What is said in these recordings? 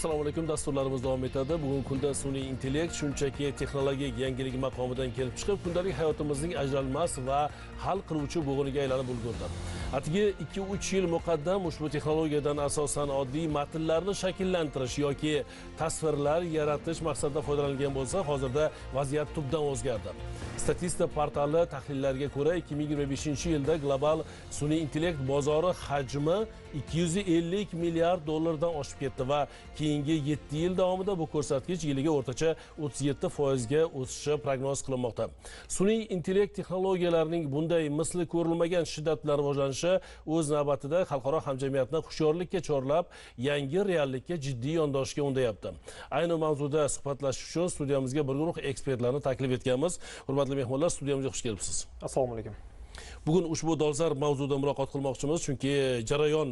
Assalomu alaykum, dasturlarimiz davom etadi. Bugungi kunda sun'iy intellekt shunchaki texnologik yangilik maqomidan kelib chiqib, kundalik hayotimizning ajralmas va hal qiluvchi bo'g'iniga aylanib ulgurdi. Atigi 2-3 yil muqaddam ushbu texnologiyadan asosan oddiy matnlarni shakllantirish yoki tasvirlar yaratish maqsadida foydalanilgan bo'lsa, hozirda vaziyat tubdan o'zgardi. Statistika portali tahlillariga ko'ra 2025-yilda global sun'iy intellekt bozori hajmi 250 milliard dollardan oshib ketdi va keyingi 7 yil davomida bu ko'rsatkich yiliga o'rtacha 37% ga o'sishi prognoz qilinmoqda. Sun'iy intellekt texnologiyalarining bunday misli ko'rilmagan shiddat bilan rivojlanishi o'z navbatida xalqaro hamjamiyatni hushyorlikka chorlab, yangi reallikka jiddiy yondoshishga undayapti. Ayni mavzuda suhbatlashish uchun studiyamizga bir guruh ekspertlarni taklif etganmiz. Hurmatli mehmonlar, studiyamizga xush kelibsiz. Assalomu alaykum. Bugun ushbu dolzarb mavzuda muloqot qilmoqchimiz, chunki jarayon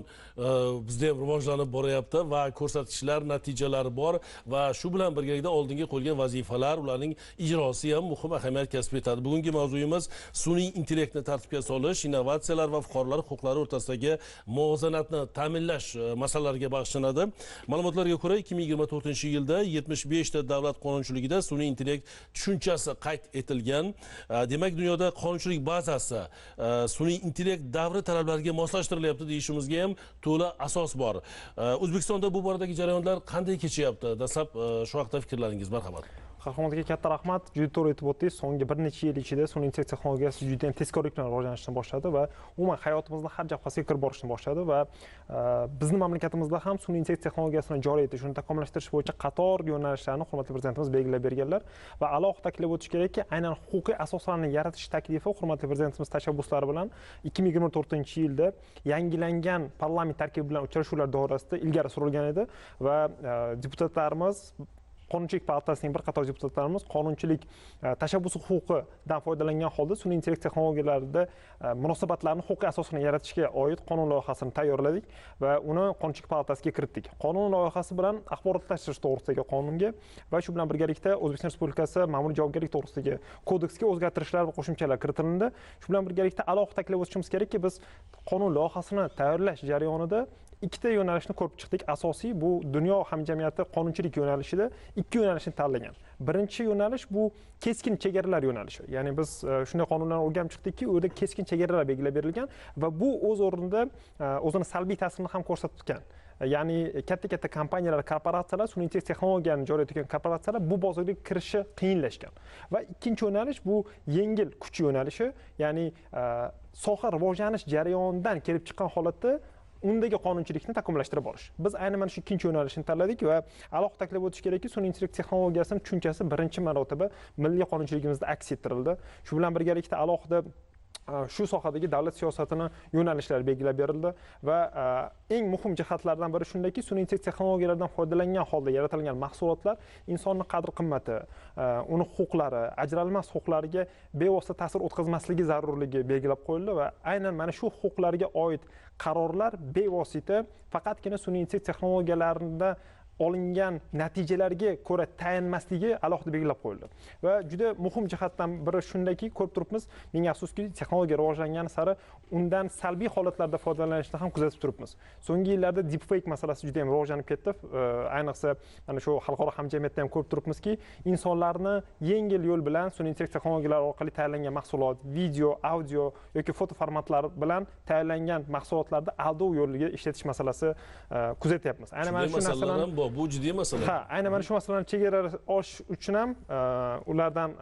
bizda ham rivojlanib boryapti va ko'rsatkichlar, natijalari bor va shu bilan birgalikda oldinga qo'yilgan vazifalar, ularning ijrosi ham muhim ahamiyat kasb etadi. Bugungi mavzuyimiz sun'iy intellektni tartibga solish, innovatsiyalar va fuqarolar huquqlari o'rtasidagi muvozanatni ta'minlash masalalariga bag'ishlanadi. Ma'lumotlarga ko'ra, 2024-yilda 75 ta davlat qonunchiligida sun'iy intellekt tushunchasi qayd etilgan. Demak, dunyoda qonunchilik bazasi sun'iy intellekt davri talablariga moslashtirilyapti deyishimizga ham to'la asos bor. O'zbekistonda bu boradagi jarayonlar qanday kechyapti? Dastlab shu haqida fikrlaringiz marhamat. Qahramonga katta rahmat. Juda to'g'ri aytib o'tdingiz. So'nggi bir necha yil ichida sun'iy intellekt texnologiyasi juda ham tezkorlik bilan rivojlanishni boshladi va umuman hayotimizni har jabhasiga kirib borishni boshladi va bizning mamlakatimizda ham sun'iy intellekt texnologiyasini joriy etish, uni takomillashtirish bo'yicha qator yo'nalishlarni hurmatli prezidentimiz belgilab berganlar va alohida ta'kidlab o'tish kerakki, aynan huquqiy asoslarni yaratish taklifi hurmatli prezidentimiz tashabbuslari bilan 2024-yilda yangilangan parlament tarkibi bilan uchrashuvlar doirasida ilgari surilgan edi va deputatlarimiz, Qonunchilik palatasining bir qator deputatlarimiz qonunchilik tashabbusi huquqidan foydalangan holda sun'iy intellekt texnologiyalarida munosabatlarni huquqiy asosini yaratishga oid qonun loyihasini tayyorladik va uni Qonunchilik palatasiga kiritdik. Qonun loyihasi bilan axborotlashtirish to'g'risidagi qonunga va shu bilan birgalikda O'zbekiston Respublikasi ma'muriy javobgarlik to'g'risidagi kodeksga o'zgartirishlar va qo'shimchalar kiritildi. Shu bilan birgalikda alohida ta'kidlab o'tishimiz kerakki, biz qonun loyihasini tayyorlash jarayonida ikkita yo'nalishni ko'rib chiqdik. Asosiy bu dunyo hamjamiyati qonunchilik yo'nalishida ikki yo'nalishni tanlagan. Birinchi yo'nalish bu keskin chegaralar yo'nalishi. Ya'ni biz shunday qonunlarni o'rganib chiqdikki, u yerda keskin chegaralar belgilab berilgan va bu o'z o'rnida o'zini salbiy ta'sirini ham ko'rsatgan. Ya'ni katta kompaniyalar, korporatsiyalar, sun'iy intellekt texnologiyani joriy etgan korporatsiyalar bu bozorga kirishi qiyinlashgan. Va ikkinchi yo'nalish bu yengil kuch yo'nalishi, ya'ni soha rivojlanish jarayonidan kelib chiqqan holatda undagi qonunchilikni takomillashtirib borish. Biz aynan mana shu ikkinchi yo'nalishni tanladik va alohida ta'kidlab o'tish kerakki, sun'iy intellekt texnologiyasining tushunchasi birinchi marotaba milliy qonunchiligimizda aks ettirildi. Shu bilan birgalikda alohida shu sohadagi davlat siyosatini yo'nalishlari belgilab berildi va eng muhim jihatlardan biri shundaki, sun'iy intellekt texnologiyalaridan foydalangan holda yaratilgan mahsulotlar insonning qadr-qimmati, uni huquqlari, ajralmas huquqlariga bevosita ta'sir o'tkazmasligi zarurligi belgilab qo'yildi va aynan mana shu huquqlarga oid qarorlar bevosita faqatgina sun'iy intellekt texnologiyalarida olingan natijalarga ko'ra tayinmasligi alohida belgilab qo'yildi. Va juda muhim jihatdan biri shundaki, ko'rib turibmiz, ming afsuski texnologiya rivojlangani sari undan salbiy holatlarda foydalanishni ham kuzatib turibmiz. So'nggi yillarda deepfake masalasi juda ham rivojlanib ketdi. Ayniqsa mana shu xalqaro hamjamiyatda ham ko'rib turibmizki, insonlarni yengil yo'l bilan sun'iy intellekt texnologiyalari orqali tayyorlangan mahsulot, video, audio yoki foto formatlar bilan tayyorlangan mahsulotlarda aldov yo'liga ishlatish masalasi kuzatyapmiz. Aynan mana shu narsalarni bu jiddiy masala. Ha, aynan mana shu masalalarni chegaralash olish uchun ham ulardan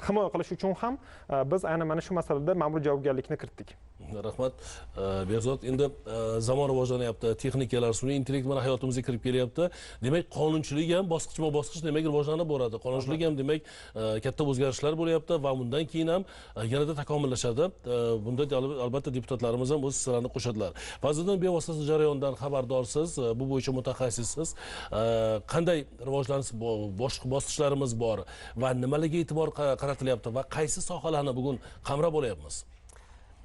himoya qilish uchun ham biz aynan mana shu masalada ma'muriy javobgarlikni kiritdik. Rahmat. Behzod, endi zamon rivojlanyapti, texnikalar, sun'iy intellekt mana hayotimizga kirib kelyapti. Demak, qonunchilik ham bosqichma-bosqich demak rivojlanib boradi. Qonunchilik ham demak katta o'zgarishlar bo'lyapti va bundan keyin ham yanada takomillashadi. Bunda albatta deputatlarimiz ham o'z hissalarini qo'shadilar. Vazirdan bevosita jarayondan xabardorsiz, bu bo'yicha mutaxassissiz. Qanday rivojlanish bosqichlarimiz bor va nimalarga e'tibor qaratilyapti va qaysi sohalarni bugun qamrab olyapmiz?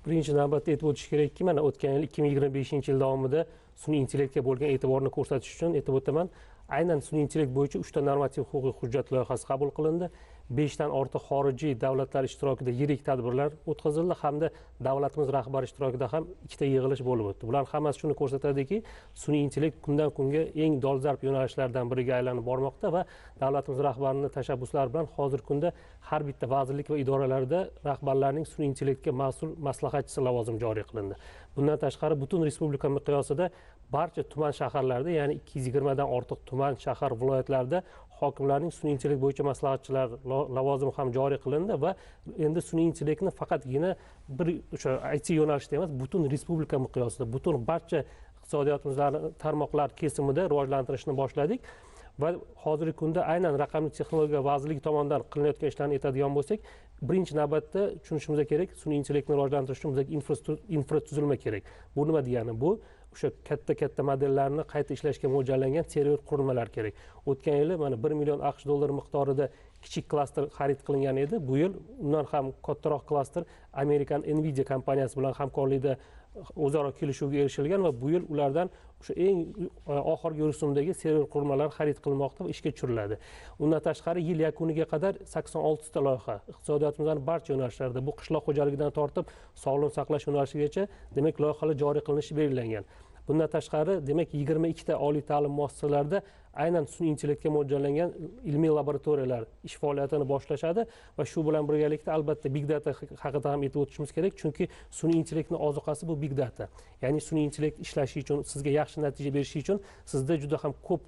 Birinchi navbatda aytib o'tish kerakki, mana o'tgan yil 2025-yil davomida sun'iy intellektga bo'lgan e'tiborni ko'rsatish uchun aytib o'taman, aynan sun'iy intellekt bo'yicha 3 ta normativ huquqiy hujjat loyihasi qabul qilindi. 5 dan ortiq xorijiy davlatlar ishtirokida yirik tadbirlar o'tkazildi hamda davlatimiz rahbari ishtirokida ham 2 ta yig'ilish bo'lib o'tdi. Bular hammasi shuni ko'rsatadiki, sun'iy intellekt kundan kunga eng dolzarb yo'nalishlardan biriga aylanib bormoqda va davlatimiz rahbarining tashabbuslari bilan hozirgi kunda har bitta vazirlik va idoralarda rahbarlarning sun'iy intellektga mas'ul maslahatchisi lavozimi joriy qilindi. Bundan tashqari butun respublika miqyosida barcha tuman shaharlarda, ya'ni 220 dan ortiq tuman, shahar, viloyatlarda hokimlarning sun'iy intellekt bo'yicha maslahatchilar lavozimi ham joriy qilindi va endi sun'iy intellektni faqatgina bir o'sha IT yo'nalishda emas, butun respublika miqyosida, butun barcha iqtisodiyotimizdagi tarmoqlar kesimida rivojlantirishni boshladik. Va hozirgi kunda aynan raqamli texnologiya vazirligi tomonidan qilinayotgan ishlarni aytadigan bo'lsak, birinchi navbatda tushunishimiz kerak, sun'iy intellektni rivojlantirish uchun bizga infratuzilma kerak. Bu nima degani? Bu o'sha katta modellarni qayta ishlashga mo'ljallangan server qurilmalar kerak. O'tgan yili mana 1 million AQSh dollari miqdorida kichik klaster xarid qilingan edi. Bu yil undan ham kattaroq klaster Amerikan Nvidia kompaniyasi bilan hamkorlikda o'zaro kelishuvga erishilgan va bu yil ulardan o'sha eng oxirgi rusumdagi server qurilmalar xarid qilinmoqda va ishga tushiriladi. Undan tashqari yil yakuniga qadar 86 ta loyiha iqtisodiyotimizning barcha yo'nalishlarida, bu qishloq xo'jaligidan tortib sog'liqni saqlash yo'nalishigacha demak loyihalar joriy qilinishi belgilangan. Bundan tashqari demak 22 ta oliy ta'lim muassasalarida aynan sun'iy intellektga mo'ljallangan ilmiy laboratoriyalar ish faoliyatini boshlashadi va shu bilan birgalikda albatta big data haqida ham aytib o'tishimiz kerak, chunki sun'iy intellektning ozuqasi bu big data. Ya'ni sun'iy intellekt ishlashi uchun, sizga yaxshi natija berishi uchun sizda juda ham ko'p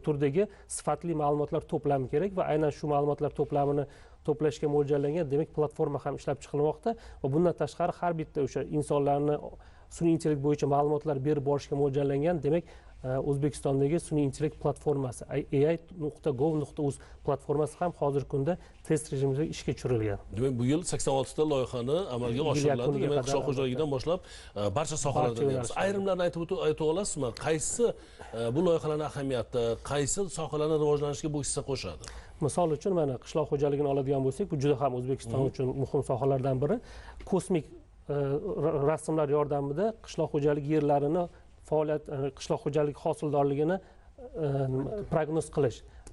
turdagi sifatli ma'lumotlar to'plami kerak va aynan shu ma'lumotlar to'plamini to'plashga mo'ljallangan demak platforma ham ishlab chiqilmoqda va bundan tashqari har bitta o'sha insonlarni sun'iy intellekt bo'yicha ma'lumotlar berib borishga mo'ljallangan demak O'zbekistondagi sun'iy intellekt platformasi ai.gov.uz platformasi ham hozirgi kunda test rejimida ishga tushirilgan. Demak, bu yil 86 ta loyihani amalga oshiriladi. Demak, qishloq xo'jaligidan boshlab barcha sohalarda deymiz. Ayrimlarni aytib olasizmi? Qaysi bu loyihalarning ahamiyati, qaysi sohalarni rivojlanishga bu hissa qo'shadi? Misol uchun mana qishloq xo'jaligini oladigan bo'lsak, bu juda ham O'zbekiston uchun muhim sohalardan biri. Kosmik rasmlar yordamida qishloq xo'jaligi yerlarini faoliyat, qishloq xo'jaligi hosildorligini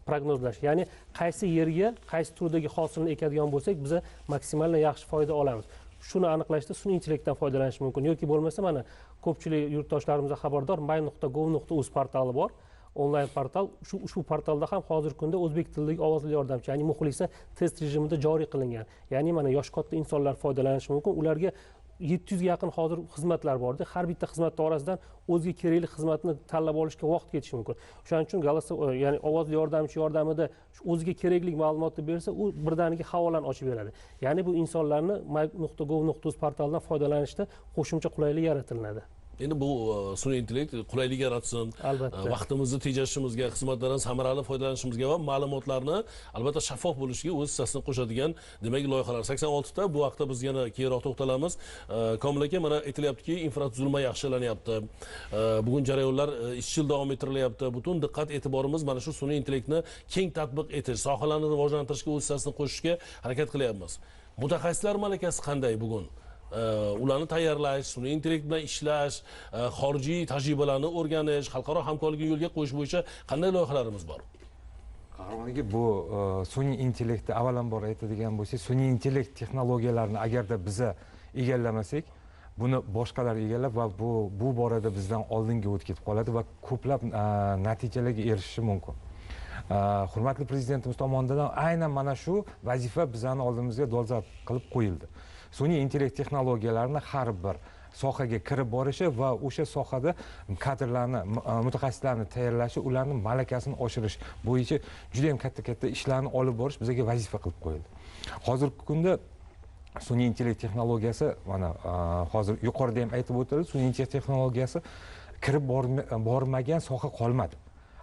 prognozlash. Ya'ni qaysi yerga qaysi turdagi hosilni ekadigan bo'lsak, biz maksimal yaxshi foyda olamiz. Shuni aniqlashda sun'iy intellektdan foydalanish mumkin yoki bo'lmasa mana ko'pchilik yurtdoshlarimiz xabardor my.gov.uz portali bor. Onlayn portal. Shu portalda ham hozirgi kunda o'zbek tilidagi ovozli yordamchi, ya'ni muxlisa test rejimida joriy qilingan. Ya'ni mana yosh katta insonlar foydalanishi mumkin. Ularga 700 ga yaqin hozir xizmatlar bordi. Har bitta xizmat orasidan o'ziga kerakli xizmatni tanlab olishga vaqt ketishi mumkin. O'shaning uchun ya'ni ovozli yordamchi yordamida o'ziga kerakli ma'lumotni bersa, u birdaniga havolani ochib beradi. Ya'ni bu insonlarni my.gov.uz portalidan foydalanishda qo'shimcha qulaylik yaratiladi. Endi bu sun'iy intellekt qulaylik yaratsin, vaqtimizni tejashimizga, xizmatlardan samarali foydalanishimizga va ma'lumotlarni albatta shaffof bo'lishiga o'z hissasini qo'shadigan demak loyihalar 86 ta. Bu haqda biz yana keyinroq to'xtalamiz. Komil aka, mana aytilyaptiki, infratuzilma yaxshilanyapti. Bugun jarayonlar izchil davom ettirilyapti. Butun diqqat e'tiborimiz mana shu sun'iy intellektni keng tatbiq etish, sohalarni rivojlantirishga o'z hissasini qo'shishga harakat qilyapmiz. Mutaxassislar malakasi qanday bugun? Ularni tayyorlash, sun'iy intellekt bilan ishlash, xorijiy tajribalarni o'rganish, xalqaro hamkorlikni yo'lga qo'yish bo'yicha qanday loyihalarimiz bor? Qahramon aka, bu sun'iy intellektni avvalambor aytadigan bo'lsak, sun'iy intellekt texnologiyalarini agarda biza egallamasak, buni boshqalar egallab va bu borada bizdan oldinga o'tib ketib qoladi va ko'plab natijalarga erishishi mumkin. Hurmatli prezidentimiz tomonidan aynan mana shu vazifa bizani oldimizga dolzarb qilib qo'yildi. Sun'iy intellekt texnologiyalarini har bir sohaga kirib borishi va o'sha sohada kadrlarni, mutaxassislarni tayyorlashi, ularning malakasini oshirish bo'yicha juda ham katta ishlarni olib borish bizga vazifa qilib qo'yildi. Hozirgi kunda sun'iy intellekt texnologiyasi mana hozir yuqorida ham aytib o'tildi, sun'iy intellekt texnologiyasi kirib bormagan soha qolmadi.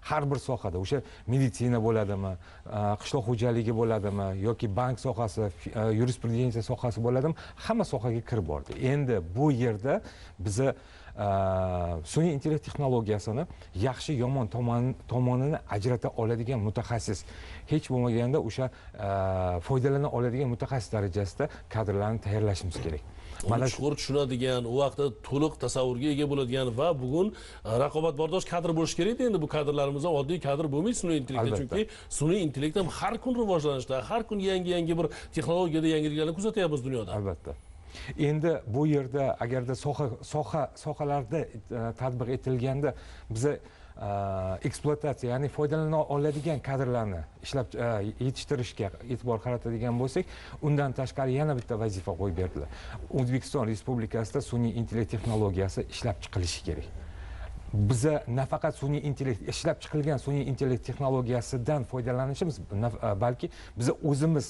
Har bir sohada, o'sha meditsina bo'ladimi, qishloq xo'jaligi bo'ladimi yoki bank sohasi, yurisprudensiya sohasi bo'ladimi, hamma sohaga kirib bordi. Endi bu yerda biza sun'iy intellekt texnologiyasini yaxshi yomon tomonini ajrata oladigan mutaxassis, hech bo'lmaganda o'sha foydalana oladigan mutaxassis darajasida kadrlarni tayyorlashimiz kerak. Mana chuqur tushunadigan, u vaqtda to'liq tasavvurga ega bo'ladigan va bugun raqobatbardosh kadr bo'lish kerak endi bu kadrlarimizdan oddiy kadr bo'lmaydi sun'iy intellektda, chunki sun'iy intellekt ham har kun rivojlanishda, har kun yangi bir texnologiyada yangiliklarni kuzatyapmiz dunyoda. Albatta. Endi bu yerda agarda sohalarda tatbiq etilganda biza ekspluatatsiya, ya'ni foydalana oladigan kadrlarni ishlab yetishtirishga e'tibor qaratadigan bo'lsak, undan tashqari yana bitta vazifa qo'yib berdilar. O'zbekiston Respublikasida sun'iy intellekt texnologiyasi ishlab chiqilishi kerak. Biza nafaqat sun'iy intellekt ishlab chiqilgan sun'iy intellekt texnologiyasidan foydalanishimiz, balki biza o'zimiz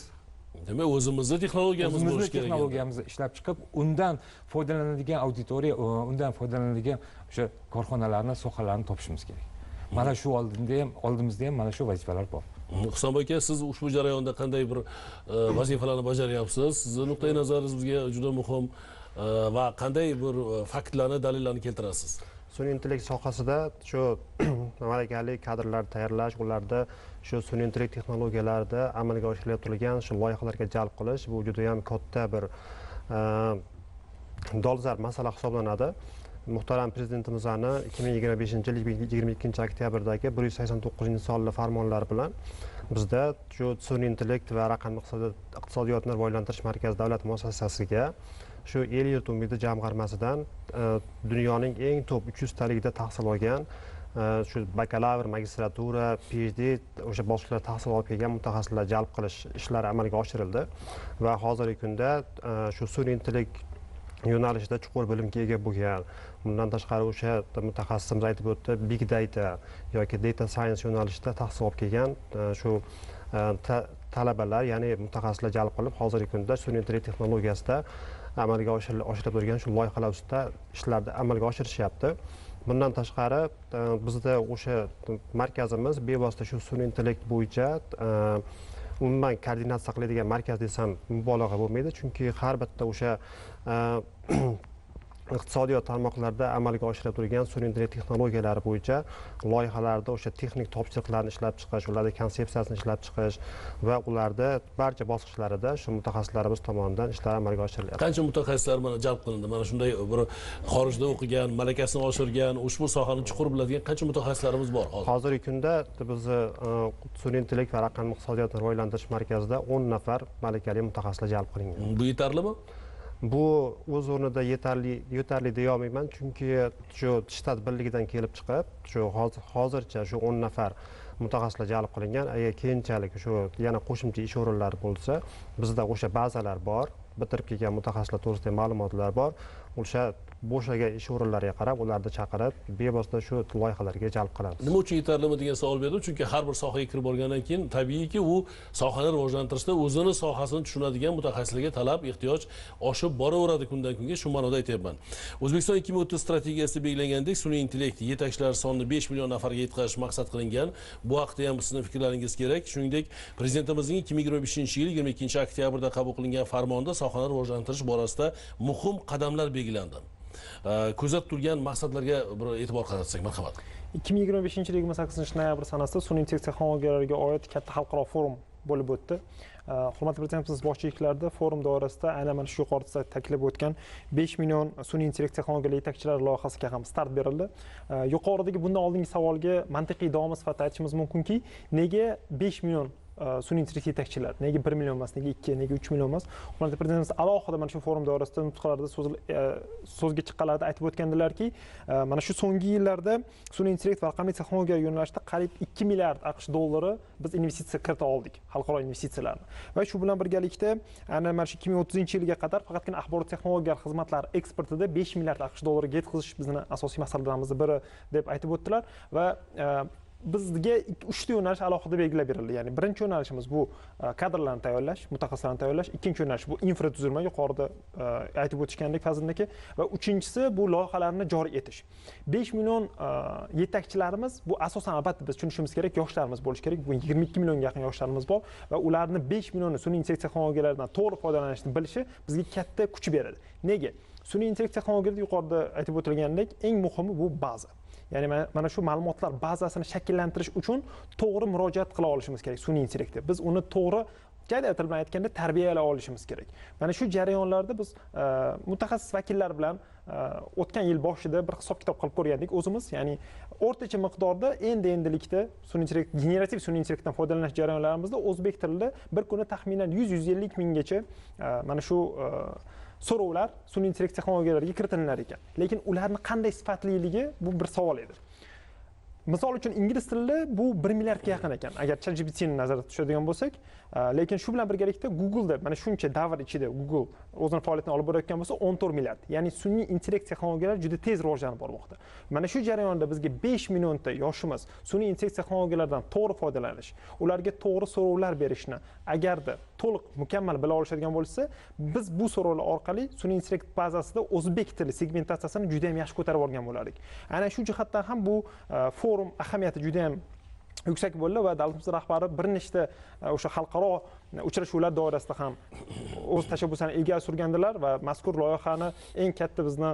demak o'zimizni texnologiyamiz bo'lishi kerak. Texnologiyamizni ishlab chiqib, undan foydalanadigan auditoriya, undan foydalanadigan o'sha korxonalarni, sohalarni topishimiz kerak. Mana shu oldimizda ham mana shu vazifalar bor. Husanboy aka, siz ushbu jarayonda qanday bir vazifalarni bajaryapsiz? Sizni nuqtai nazaringiz bizga juda muhim va qanday bir faktlarni, dalillarni keltirasiz? Sun'iy intellekt sohasida shu malakali kadrlar tayyorlash, ularda shu sun'iy intellekt texnologiyalarida amalga oshirilayotgan shu loyihalarga jalb qilish bu juda ham katta bir dolzarb masala hisoblanadi. Muhtaram Prezidentimizning 2025-yil 22-oktyabrdagi 189-sonli farmonlari bilan bizda shu sun'iy intellekt va raqamli iqtisodiyotni rivojlantirish markazi davlat muassasasiga shu El-Yurt umidi jamg'armasidan dunyoning eng top 300 taligida tahsil olgan, shu bakalavr, magistratura, PhD o'sha bosqichlarda tahsil olib kelgan mutaxassislar jalb qilish ishlari amalga oshirildi va hozirgi kunda shu sun'iy intellekt yo'nalishida chuqur bilimga ega bo'lgan, bundan tashqari o'sha mutaxassisimiz aytib o'tdi, big data yoki data science yo'nalishida tahsil olib kelgan shu talabalar, ya'ni mutaxassislar jalb qilib hozirgi kunda sun'iy intellekt texnologiyasida amalga oshirib turgan shu loyihalar ustida ishlarni amalga oshirishyapti. Bundan tashqari bizda o'sha markazimiz bevosita shu sun'iy intellekt bo'yicha umuman koordinatsiya qiladigan markaz desam mubolag'a bo'lmaydi, chunki har bitta o'sha iqtisodiyot tarmoqlarida amalga oshirib turgan sun'iy intellekt texnologiyalari bo'yicha loyihalarda o'sha texnik topshiriqlarni ishlab chiqish, ularning konsepsiyasini ishlab chiqish va ularda barcha bosqichlarida shu mutaxassislarimiz tomonidan ishlar amalga oshiriladi. Qancha mutaxassislar mana jalb qilindi? Mana shunday bir xorijda o'qigan, malakasini oshirgan, ushbu sohani chuqur biladigan qancha mutaxassislarimiz bor hozir? Hozirgi kunda bizni sun'iy intellekt va raqamli iqtisodiyotni rivojlantirish markazida 10 nafar malakali mutaxassislar jalb qilingan. Bu yetarlimi? Bu o'z o'rnida yetarli deya olmayman, chunki shu shtat birligidan kelib chiqib, shu hozircha shu 10 nafar mutaxassislar jalb qilingan. Agar keyinchalik shu yana qo'shimcha ish o'rinlari bo'lsa, bizda o'sha bazalar bor, bitirib kelgan mutaxassislar to'g'risida ma'lumotlar bor. O'sha bo'shagan ish o'rinlariga qarab, ularni chaqirib, bevosita shu loyihalarga jalb qilamiz. Nima uchun yetarlimi degan savol berdim, chunki har bir sohaga kirib borgandan keyin tabiiyki u sohani rivojlantirishda o'zini sohasini tushunadigan mutaxassislarga talab, ehtiyoj oshib boraveradi kundan kunga, shu ma'noda aytyapman. O'zbekiston 2030 strategiyasida belgilangandek sun'iy intellekt yetakchilar sonini 5 million nafarga yetkazish maqsad qilingan. Bu haqda ham sizning fikrlaringiz kerak. Shuningdek, Prezidentimizning 2025-yil 22-oktyabrda qabul qilingan farmonda sohani rivojlantirish borasida muhim qadamlar belgilandi. Ko'zda tutilgan maqsadlarga bir e'tibor qaratsak, marhamat. 2025-yil 28-noyabr sanasida sun'iy intellekt texnologiyalariga oid katta xalqaro forum bo'lib o'tdi. Hurmatli Prezidentimiz boshchiliklarida forum doirasida aynan mana shu yuqorida taklif o'tgan 5 million sun'iy intellekt texnologiyalari yetakchilari loyihasiga ham start berildi. Yuqoridagi bundan oldingi savolga mantiqiy davomi sifatida aytishimiz mumkinki, nega 5 million sun'iy intellekt yetakchilar, nega 1 million emas, nega 2, nega 3 million emas? Hurmatli Prezidentimiz alohida mana shu forum doirasida nutqlarida so'zga chiqqanlarda aytib o'tgandilarki, mana shu so'nggi yillarda sun'iy intellekt va raqamli texnologiyalar yo'nalishida qariyb 2 milliard AQSh dollari biz investitsiya kirita oldik, xalqaro investitsiyalarni. Va shu bilan birgalikda aynan mana shu 2030-yilga qadar faqatgina axborot texnologiyalari xizmatlari eksportida 5 milliard AQSh dollariga yetkazish bizning asosiy maqsadlarimizdan biri deb aytib o'tdilar va bizga 3 yo'nalish alohida belgilab berildi. Ya'ni birinchi yo'nalishimiz bu kadrlarni tayyorlash, mutaxassislarni tayyorlash, ikkinchi yo'nalish bu infratuzilma, yuqorida aytib o'tishgandek Fazilniki, va uchinchisi bu loyihalarni joriy etish. 5 million yetakchilarimiz bu asosan albatta biz tushunishimiz kerak, yoshlarimiz bo'lishi kerak. Bu 22 millionga yaqin yoshlarimiz bor va ularni 5 millioni sun'iy intellekt texnologiyalaridan to'g'ri foydalanishni bilishi bizga katta kuch beradi. Nega? Sun'iy intellekt texnologiyada yuqorida aytib o'tilgandek eng muhimi bu baza. Ya'ni mana shu ma'lumotlar bazasini shakllantirish uchun to'g'ri murojaat qila olishimiz kerak sun'iy intellektga. Biz uni to'g'ri jadal til bilan aytganda tarbiyalay olishimiz kerak. Mana shu jarayonlarda biz mutaxassis vakillar bilan o'tgan yil boshida bir hisob-kitob qilib ko'rgandik o'zimiz. Ya'ni o'rtacha miqdorda endilikda sun'iy intellekt, generativ sun'iy intellektdan foydalanish jarayonlarimizda o'zbek tilida bir kuni taxminan 100-150 minggacha mana shu so'rovlar sun'iy intellekt texnologiyalariga kiritilar ekan. Lekin ularni qanday sifatliligi bu bir savol edi. Misol uchun ingliz tilida bu 1 milliardga yaqin ekan, agar ChatGPT ni nazarda tutadigan bo'lsak, lekin shu bilan birgalikda Google'da mana shuncha davr ichida Google o'zini faoliyatini olib borayotgan bo'lsa 14 milliard. Ya'ni sun'iy intellekt texnologiyalari juda tez rivojlanib bormoqda. Mana shu jarayonda bizga 5 millionta yoshimiz sun'iy intellekt texnologiyalaridan to'g'ri foydalanish, ularga to'g'ri so'rovlar berishni agarda to'liq mukammal bila olishadigan bo'lsa, biz bu so'rovlar orqali sun'iy intellekt bazasida o'zbek tili segmentatsiyasini juda ham yaxshi ko'tarib olgan bo'lardik. Ana shu jihatdan ham bu forum ahamiyati juda ham yuksak bo'ldi va davlatimiz rahbari bir nechta o'sha xalqaro uchrashuvlar doirasida ham o'z tashabbusini ilgari surgandilar va mazkur loyihani eng katta bizni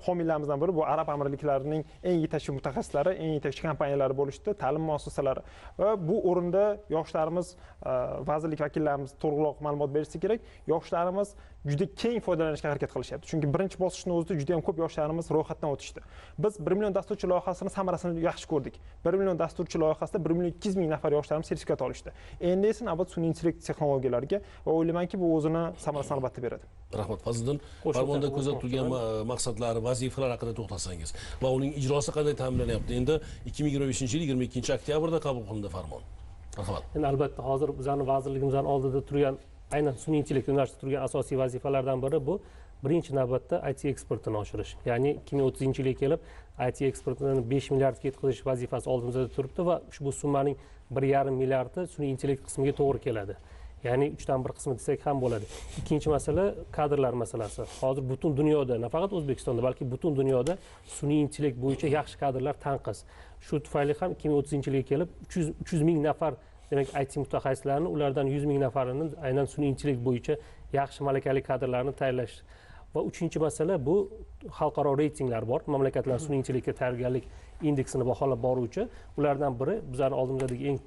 homiylarimizdan biri bu Arab Amirliklarining eng yetakchi mutaxassislari, eng yetakchi kompaniyalari bo'lishdi, ta'lim muassasalari. Va bu o'rinda yoshlarimiz, vazirlik vakillarimiz to'liqroq ma'lumot berishsa kerak. Yoshlarimiz juda keng foydalanishga harakat qilishyapti. Chunki birinchi bosqichni o'zida juda ham ko'p yoshlarimiz ro'yxatdan o'tishdi. Biz 1 million dasturchi loyihasini samarasini yaxshi ko'rdik. 1 million dasturchi loyihasida 1 million 200 ming nafar yoshlarimiz sertifikat olishdi. Endi esa navbat sun'iy intellekt texnologiyalariga va o'ylaymanki bu o'zini samarasini albatta beradi. Rahmat Fazliddin. Farmonda ko'zda turgan maqsadlar, vazifalar haqida to'xtalsangiz va uning ijrosi qanday ta'minlanyapti? Endi 2025-yil 22-oktyabrda qabul qilindi farmon. Marhamat. Endi albatta hozir bizning vazirligimizning oldida turgan aynan sun'iy intellekt yo'nalishida turgan asosiy vazifalardan biri bu birinchi navbatda IT eksportini oshirish. Ya'ni 2030-yilga kelib IT eksportini 5 milliardga yetkazish vazifasi oldimizda turibdi va ushbu summaning 1,5 milliardi sun'iy intellekt qismiga to'g'ri keladi. Ya'ni 3dan 1 qismi desak ham bo'ladi. Ikkinchi masala kadrlar masalasi. Hozir butun dunyoda, nafaqat O'zbekistonda, balki butun dunyoda sun'iy intellekt bo'yicha yaxshi kadrlar tanqis. Shu tufayli ham 2030-yilga kelib 300 ming nafar demak IT mutaxassislarni, ulardan 100 ming nafarini aynan sun'iy intellekt bo'yicha yaxshi malakali kadrlarni tayyorlash. Va uchinchi masala bu xalqaro reytinglar bor. Mamlakatlar sun'iy intellektga tayyorgarlik indeksini baholab boruvchi. Ulardan biri bizning oldimizdagi eng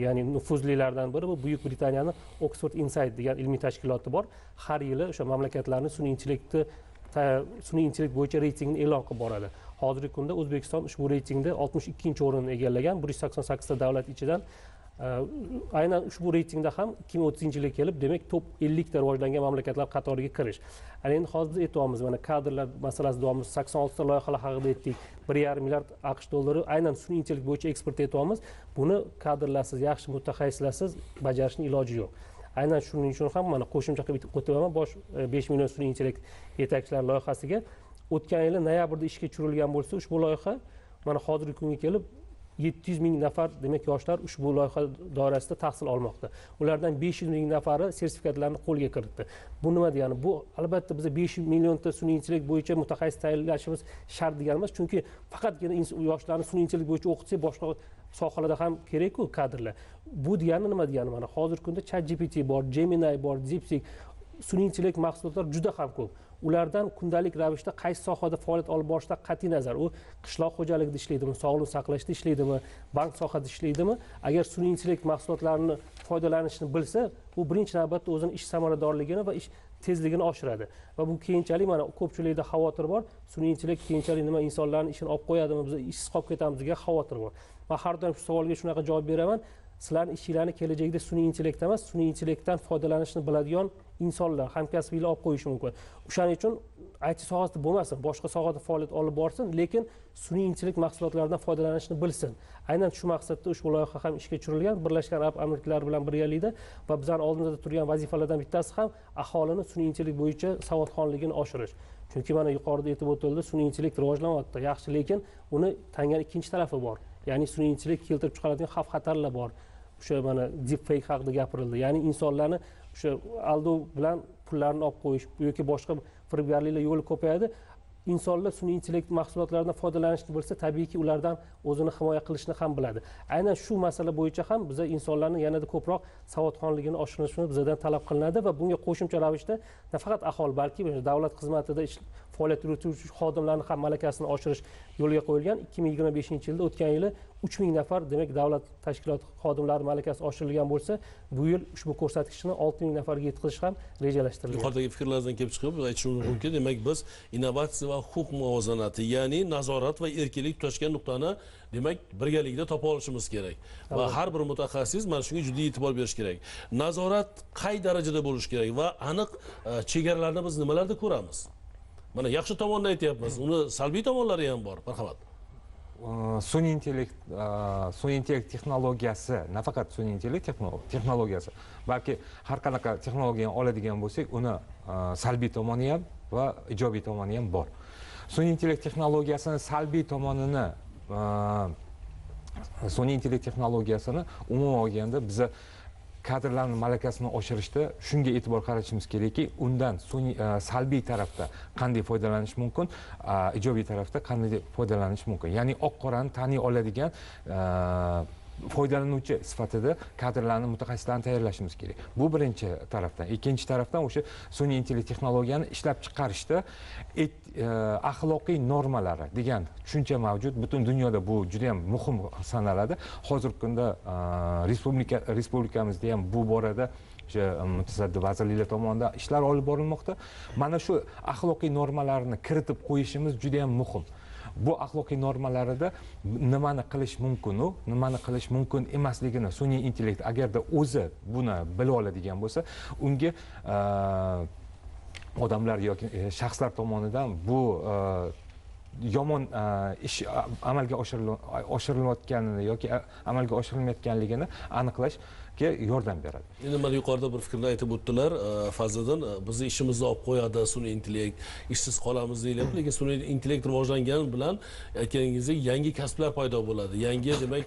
ya'ni nufuzlilardan biri bu Buyuk Britaniyaning Oxford Insight degan ilmiy tashkiloti bor. Har yili o'sha mamlakatlarning sun'iy intellekt bo'yicha reytingini e'lon qilib boradi. Hozirgi kunda O'zbekiston ushbu reytingda 62-o'rinni egallagan. 188 ta davlat ichidan aynan ushbu reytingda ham 2030-yilga kelib demak top 50 ta rivojlangan mamlakatlar qatoriga kirish. Endi hozir aytyapmiz, mana kadrlar masalasi davomida 86 ta loyihalar haqida aytdik. 1,5 milliard AQSh dollari aynan sun'iy intellekt bo'yicha eksport etyapmiz. Buni kadrlarsiz, yaxshi mutaxassislarsiz bajarishning iloji yo'q. Aynan shuning uchun ham mana qo'shimcha qilib o'taman, 5 million sun'iy intellekt yetakchilar loyihasiga o'tgan yili noyabrda ishga tushirilgan bo'lsa, ushbu loyiha mana hozirgi kunga kelib 700 ming nafar demak yoshlar ushbu loyiha doirasida tahsil olmoqda. Ulardan 500 ming nafari sertifikatlarni qo'lga kiritdi. Bu nima degani? Bu albatta biz 5 millionta sun'iy intellekt bo'yicha mutaxassis tayyorlashimiz shart degani emas, chunki faqatgina yoshlarni sun'iy intellekt bo'yicha o'qitsak, boshqa sohalarda ham kerak-ku kadrlar. Bu degani nima degani? Mana hozirgi kunda ChatGPT bor, Gemini bor, DeepSeek, sun'iy intellekt mahsulotlar juda ham ko'p. Ulardan kundalik ravishda qaysi sohada faoliyat olib borishda qat'iy nazar, u qishloq xo'jaligida ishlaydimi, sog'liqni saqlashda ishlaydimi, bank sohasida ishlaydimi, agar sun'iy intellekt mahsulotlarini foydalanishni bilsa, bu birinchi navbatda o'zining ish samaradorligini va ish tezligini oshiradi. Va bu keyinchalik mana ko'pchilikda xavotir bor, sun'iy intellekt keyinchalik nima insonlarning ishini olib qo'yadimi, biz ishsiz qolib ketamiz degan xavotir bor. Men har doim shu savolga shunaqa javob beraman. Sizlarning ishinglarni kelajakda sun'iy intellekt emas, sun'iy intellektdan foydalanishni biladigan insonlar, hamkasbiylar olib qo'yishi mumkin. O'shaning uchun IT sohasida bo'lmasin, boshqa sohada faoliyat olib borsin, lekin sun'iy intellekt mahsulotlaridan foydalanishni bilsin. Aynan shu maqsadda ushbu loyiha ham ishga tushirilgan, Birlashgan Arab Amirliklari bilan birgalikda va bizning oldimizda turgan vazifalardan bittasi ham aholini sun'iy intellekt bo'yicha savodxonligini oshirish. Chunki mana yuqorida aytib o'tildi, sun'iy intellekt rivojlanyapti, yaxshi, lekin uni tangan ikkinchi tarafi bor. ya'ni sun'iy intellekt keltirib chiqaradigan xavf xatarlar bor. O'sha mana deepfake haqida gapirildi. Ya'ni insonlarni o'sha aldov bilan pullarni olib qo'yish yoki boshqa firibgarliklar yo'li ko'payadi. Insonlar sun'iy intellekt mahsulotlaridan foydalanishni bilsa, tabiiyki ulardan o'zini himoya qilishni ham biladi. Aynan shu masala bo'yicha ham biz insonlarning yanada ko'proq savodxonligini oshirishimiz bizdan talab qilinadi va bunga qo'shimcha ravishda nafaqat aholi, balki davlat xizmatida faoliyat yurituvchi xodimlarning ham malakasini oshirish yo'lga qo'yilgan. 2025-yilda o'tgan yili 3000 nafar demak davlat tashkiloti xodimlari malakasi oshirilgan bo'lsa, bu yil ushbu ko'rsatkichni 6000 nafarga yetkazish ham rejalashtirilgan. Yuqoridagi fikrlardan kelib chiqib aytishimiz mumkin, demak biz innovatsiya va huquq muvozanati, ya'ni nazorat va erkinlik tutashgan nuqtani demak birgalikda topa olishimiz kerak. Va har bir mutaxassis mana shunga juda e'tibor berish kerak. Nazorat qay darajada bo'lishi kerak va aniq chegaralarni biz nimalarda ko'ramiz? Mana yaxshi tomonini aytyapmiz, uni salbiy tomonlari ham bor. Marhamat. Sun'iy intellekt texnologiyasi, nafaqat sun'iy intellekt texnologiyasi, balki har qanaqa texnologiyani oladigan bo'lsak, uni salbiy tomoni ham va ijobiy tomoni ham bor. Sun'iy intellekt texnologiyasini salbiy tomonini umuman olganda biz kadrlarning malakasini oshirishda shunga e'tibor qaratishimiz kerakki, undan salbiy tarafda qanday foydalanish mumkin, ijobiy tarafda qanday foydalanish mumkin. Ya'ni oq-qorani taniy oladigan foydalanuvchi sifatida kadrlarni, mutaxassislarni tayyorlashimiz kerak. Bu birinchi tarafdan. Ikkinchi tarafdan o'sha sun'iy intellekt texnologiyani ishlab chiqarishda axloqiy normalari degan tushuncha mavjud. Butun dunyoda bu juda ham muhim sanaladi. Hozirgi kunda respublikamizda ham bu borada mutasaddi vazirliklar tomonidan ishlar olib borilmoqda. Mana shu axloqiy normalarni kiritib qo'yishimiz juda ham muhim. Bu axloqiy normalarida nimani qilish mumkin-u, nimani qilish mumkin emasligini sun'iy intellekt agarda o'zi buni bilib oladigan bo'lsa, unga odamlar yoki shaxslar tomonidan bu yomon ish amalga oshirilayotganini yoki amalga oshirilmayotganligini aniqlashga yordam beradi. Endi mana yuqorida bir fikrni aytib o'tdilar, Fazliddin, bizni ishimizni olib qo'yadi sun'iy intellekt, ishsiz qolamiz deyapti, lekin sun'iy intellekt rivojlangani bilan aytganingizdek yangi kasblar paydo bo'ladi. Yangi demak,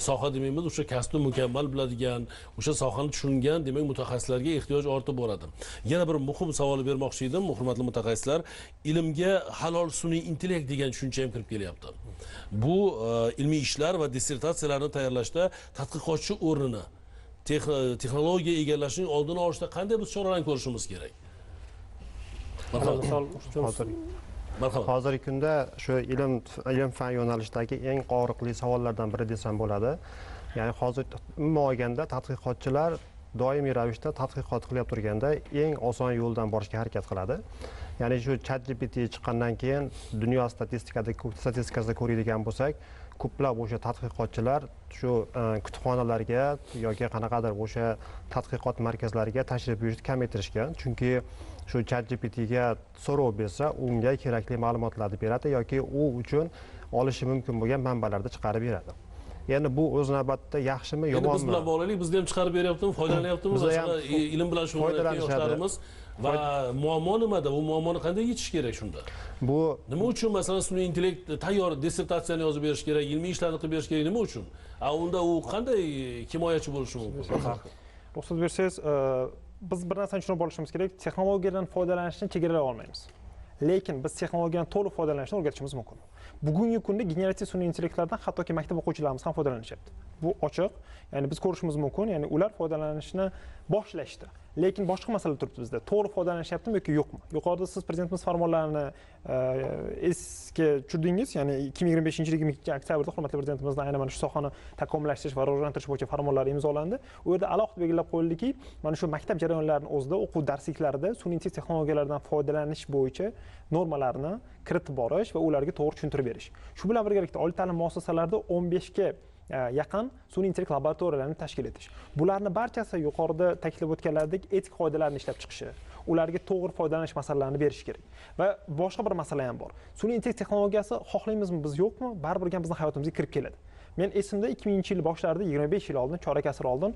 soha demaymiz, o'sha kasbni mukammal biladigan, o'sha sohani tushungan demak mutaxassislarga ehtiyoj ortib boradi. Yana bir muhim savol bermoqchi edim, hurmatli mutaxassislar, ilmga halol sun'iy intellekt degan tushuncha ham kirib kelyapti. Bu ilmiy ishlar va dissertatsiyalarni tayyorlashda tadqiqotchi o'rnini texnologiya egallashning oldini olishda qanday biz choralarni ko'rishimiz kerak? Hozirgi kunda shu ilm fan yo'nalishidagi eng og'riqli savollardan biri desam bo'ladi. Ya'ni hozir umuman olganda tadqiqotchilar doimiy ravishda tadqiqot qilib turganda eng oson yo'ldan borishga harakat qiladi. Ya'ni shu ChatGPT chiqqandan keyin dunyo statistikasida ko'radigan bo'lsak, ko'plab o'sha tadqiqotchilar shu kutubxonalarga yoki qanaqadir o'sha tadqiqot markazlariga tashrif buyurishni kamaytirishgan. Chunki shu ChatGPTga so'rov bersa, unga kerakli ma'lumotlarni beradi yoki u uchun olishi mumkin bo'lgan manbalarni chiqarib beradi. Ya'ni bu o'z navbatida yaxshimi, yomonmi? Biz bilan bog'laylik, bizga ham chiqarib beryaptimi, foydalanyaptimi? Masalan, ilm bilan shug'ullanayotgan yoshlarimiz va muammo nimada? Bu muammoni qanday yechish kerak shunda? Bu nima uchun masalan sun'iy intellekt tayyor dissertatsiyani yozib berish kerak, ilmiy ishlarni qilib berish kerak, nima uchun? Unda u qanday himoyachi bo'lishi mumkin? Ruxsat bersangiz, biz bir narsani tushunib olishimiz kerak, texnologiyadan foydalanishni chegaralay olmaymiz. Lekin biz texnologiyadan to'liq foydalanishni o'rgatishimiz mumkin. Bugungi kunda generativ sun'iy intellektlardan hattoki maktab o'quvchilarimiz ham foydalanishyapti. Bu ochiq, ya'ni biz ko'rishimiz mumkin, ya'ni ular foydalanishni boshlashdi. Lekin boshqa masala turibdi bizda. To'g'ri foydalanishyaptimi yoki yo'qmi? Yuqorida siz prezidentimiz farmonlarini esga tushirdingiz, ya'ni 2025-yil 22 oktyabrda hurmatli prezidentimizdan aynan mana shu sohani takomillashtirish va rivojlantirish bo'yicha farmonlar imzolandi. U yerda alohida belgilab qo'yildiki, mana shu maktab jarayonlarining o'zida o'quv darsliklarida sun'iy intellekt texnologiyalaridan foydalanish bo'yicha normalarni kiritib borish va ularga to'g'ri tushuntirib berish. Shu bilan birgalikda oliy ta'lim muassasalarida 15 ga yaqin sun'iy intellekt laboratoriyalarini tashkil etish. Bularni barchasi yuqorida ta'kidlab o'tganlaridek etik qoidalarni ishlab chiqishi, ularga to'g'ri foydalanish masalalarini berish kerak. Va boshqa bir masala ham bor. Sun'iy intellekt texnologiyasi xohlaymizmi biz yo'qmi, baribir bizning hayotimizga kirib keladi. Men esimda 2000-yil boshlarida 25 yil oldin, chorak asr oldin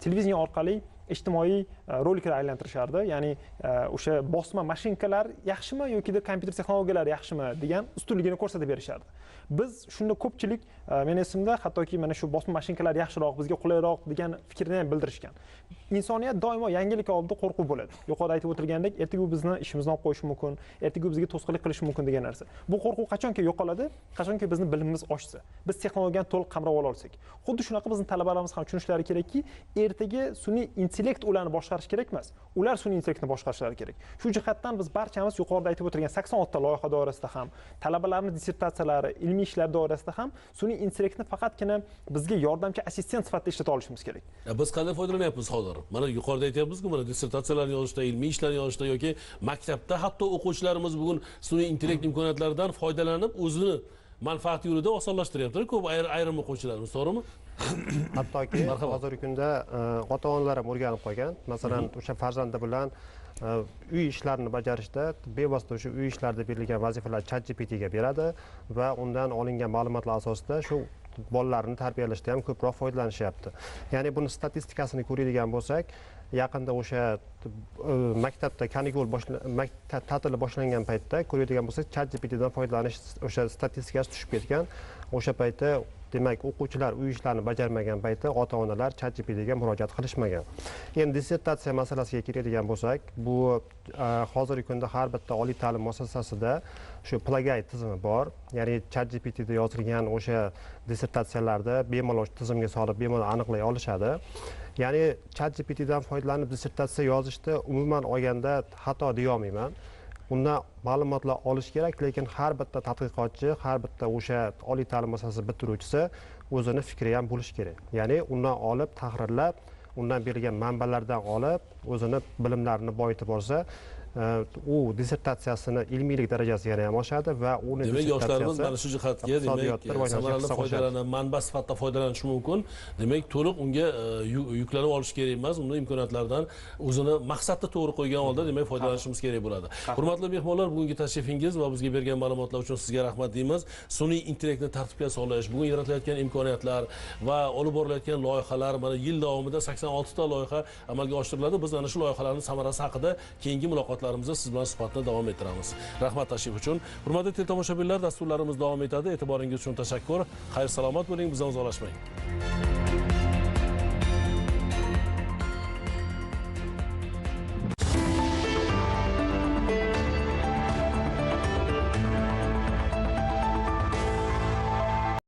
televideniya orqali ijtimoiy roliklar aylantirishardi, ya'ni o'sha bosma mashinkalar yaxshimi yoki kompyuter texnologiyalari yaxshimi degan ustunligini ko'rsatib berishardi. Biz shunda ko'pchilik men esimda hattoki mana shu bosma mashinkalar yaxshiroq, bizga qulayroq degan fikrni ham bildirishgan. Insoniyat doimo yangilik oldida qo'rquv bo'ladi. Yuqorida aytib o'tilgandek, ertaga u bizni ishimizdan olib qo'yishi mumkin, ertaga u bizga to'sqinlik qilishi mumkin degan narsa. Bu qo'rquv qachonki yo'qoladi? Qachonki bizni bilimimiz oshsa, biz texnologiyani to'liq qamrab ola olsak. Xuddi shunaqa bizning talabalarimiz ham tushunishlari kerakki, ertaga sun'iy intellekt ularni boshqarish kerak emas. Ular sun'iy intellektni boshqarishlari kerak. Shu jihatdan biz barchamiz yuqorida aytib o'tilgan 86 ta loyiha doirasida ham, talabalarning dissertatsiyalari, ilmiy ishlar doirasida ham sun'iy intellektni faqatgina bizga yordamchi assistent sifatida ishlata olishimiz kerak. Biz qanday foydalanyapmiz hozir? Mana yuqorida aytyapmiz-ku, mana dissertatsiyalarni yozishda, ilmiy ishlarni yozishda yoki maktabda hatto o'quvchilarimiz bugun sun'iy intellekt imkoniyatlaridan foydalanib o'zini manfaati yo'lida osonlashtiryapti ko'p ayrim o'quvchilarimiz, to'g'rimi? Hattoki hozirgi kunda ota-onalar ham o'rganib qolgan. Masalan, o'sha farzandi bilan uy ishlarini bajarishda bevosita o'sha uy ishlarida berilgan vazifalarni ChatGPT ga beradi va undan olingan ma'lumotlar asosida shu bolalarni tarbiyalashda ham ko'proq foydalanishyapti. Ya'ni buni statistikasini ko'radigan bo'lsak, yaqinda o'sha maktabda kanikul ta'tili boshlangan paytda ko'radigan bo'lsak, ChatGPT dan foydalanish o'sha statistikasi tushib ketgan. O'sha paytda demak, o'quvchilar uy ishlarini bajarmagan paytda ota-onalar ChatGPT ga murojaat qilishmagan. Endi dissertatsiya masalasiga keladigan bo'lsak, bu hozirgi kunda har bitta oliy ta'lim muassasasida shu plagiyat tizimi bor. Ya'ni ChatGPT da yozilgan o'sha dissertatsiyalarda bemalol tizimga solib bemalol aniqlay olishadi. Ya'ni ChatGPT dan foydalanib dissertatsiya yozishda umuman olganda xato deya olmayman. Undan ma'lumotlar olish kerak, lekin har bitta tadqiqotchi, har bitta o'sha oliy ta'lim muassasasi bitiruvchisi o'zini fikri ham bo'lishi kerak. Ya'ni undan olib, tahrirlab, undan berilgan manbalardan olib, o'zini bilimlarini boyitib olsa, u dissertatsiyasini ilmiylik darajasi yana ham oshadi va uni demak yoshlarimiz mana shu jihatga demak samarali foydalanib, manba sifatida foydalanishi mumkin. Demak, to'liq unga yuklanib olish kerak emas, uni imkoniyatlaridan o'zini maqsadni to'g'ri qo'ygan holda demak foydalanishimiz kerak bo'ladi. Hurmatli mehmonlar, bugungi tashrifingiz va bizga bergan ma'lumotlar uchun sizga rahmat deymiz. Sun'iy intellektni tartibga solish, bugun yaratilayotgan imkoniyatlar va olib borilayotgan loyihalar, mana yil davomida 86 ta loyiha amalga oshiriladi. Biz ana shu loyihalarning samarasi haqida keyingi muloqotlarimizda siz bilan suhbatni davom ettiramiz. Rahmat tashrif uchun. Hurmatli teletomoshabinlar, dasturlarimiz davom etadi. E'tiboringiz uchun tashakkur. Xayr salomat bo'ling, bizdan uzoqlashmang.